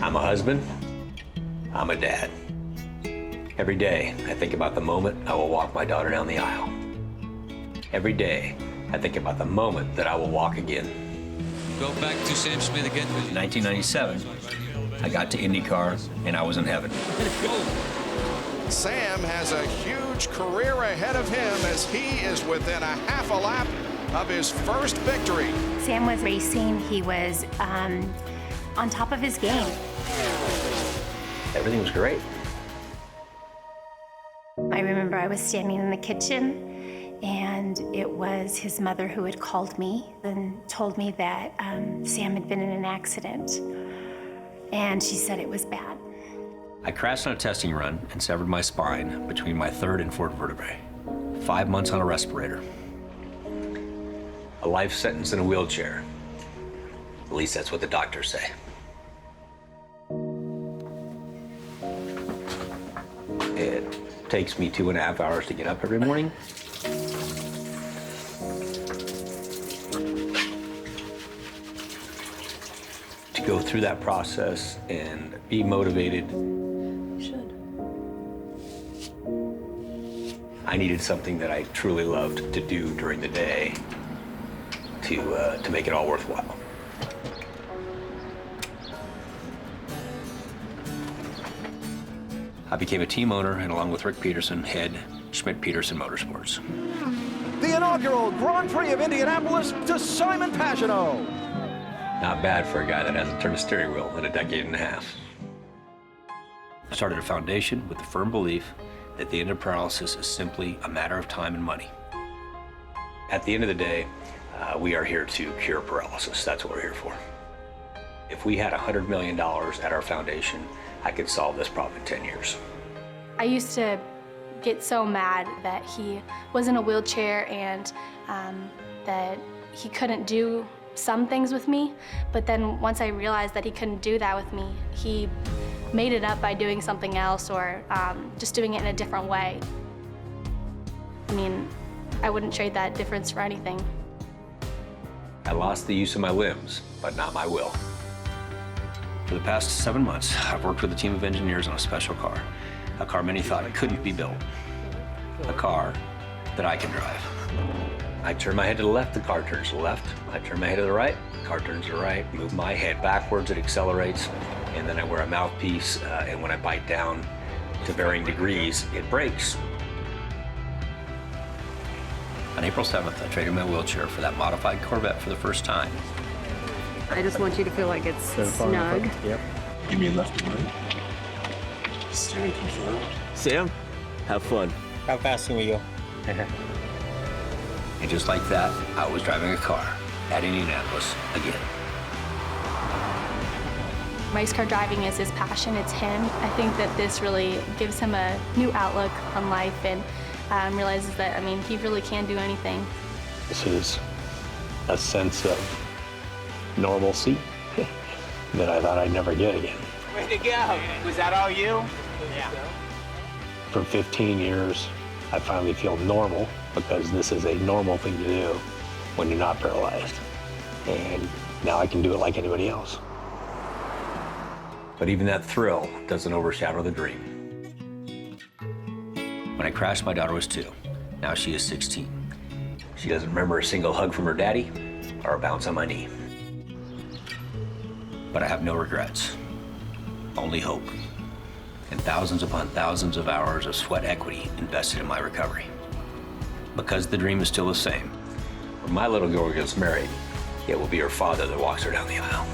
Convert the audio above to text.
I'm a husband. I'm a dad. Every day, I think about the moment I will walk my daughter down the aisle. Every day, I think about the moment that I will walk again. Go back to Sam Smith again. In 1997, I got to IndyCar and I was in heaven. Sam has a huge career ahead of him as he is within a half a lap of his first victory. Sam was racing. He was on top of his game. Everything was great. I remember I was standing in the kitchen, and it was his mother who had called me and told me that Sam had been in an accident, and she said it was bad. I crashed on a testing run and severed my spine between my third and fourth vertebrae. 5 months on a respirator. A life sentence in a wheelchair. At least that's what the doctors say. It takes me 2.5 hours to get up every morning. To go through that process and be motivated. I needed something that I truly loved to do during the day to make it all worthwhile. I became a team owner and along with Rick Peterson, head Schmidt-Peterson Motorsports. The inaugural Grand Prix of Indianapolis to Simon Pagenaud. Not bad for a guy that hasn't turned a steering wheel in a decade and a half. I started a foundation with the firm belief that the end of paralysis is simply a matter of time and money. At the end of the day, we are here to cure paralysis. That's what we're here for. If we had $100 million at our foundation, I could solve this problem in 10 years. I used to get so mad that he was in a wheelchair and that he couldn't do some things with me. But then once I realized that he couldn't do that with me, he made it up by doing something else or just doing it in a different way. I mean, I wouldn't trade that difference for anything. I lost the use of my limbs, but not my will. For the past 7 months, I've worked with a team of engineers on a special car, a car many thought it couldn't be built, a car that I can drive. I turn my head to the left, the car turns to the left. I turn my head to the right, the car turns to the right. Move my head backwards, it accelerates, and then I wear a mouthpiece, and when I bite down to varying degrees, it brakes. On April 7th, I traded my wheelchair for that modified Corvette for the first time. I just want you to feel like it's snug. Yep. Give me left and right. Steering confirmed. Sam, have fun. How fast can we go? And just like that, I was driving a car at Indianapolis again. Race car driving is his passion, it's him. I think that this really gives him a new outlook on life and realizes that, I mean, he really can do anything. This is a sense of normalcy that I thought I'd never get again. Way to go. Was that all you? Yeah. For 15 years, I finally feel normal because this is a normal thing to do when you're not paralyzed. And now I can do it like anybody else. But even that thrill doesn't overshadow the dream. When I crashed, my daughter was 2. Now she is 16. She doesn't remember a single hug from her daddy or a bounce on my knee. But I have no regrets, only hope, and thousands upon thousands of hours of sweat equity invested in my recovery. Because the dream is still the same. When my little girl gets married, it will be her father that walks her down the aisle.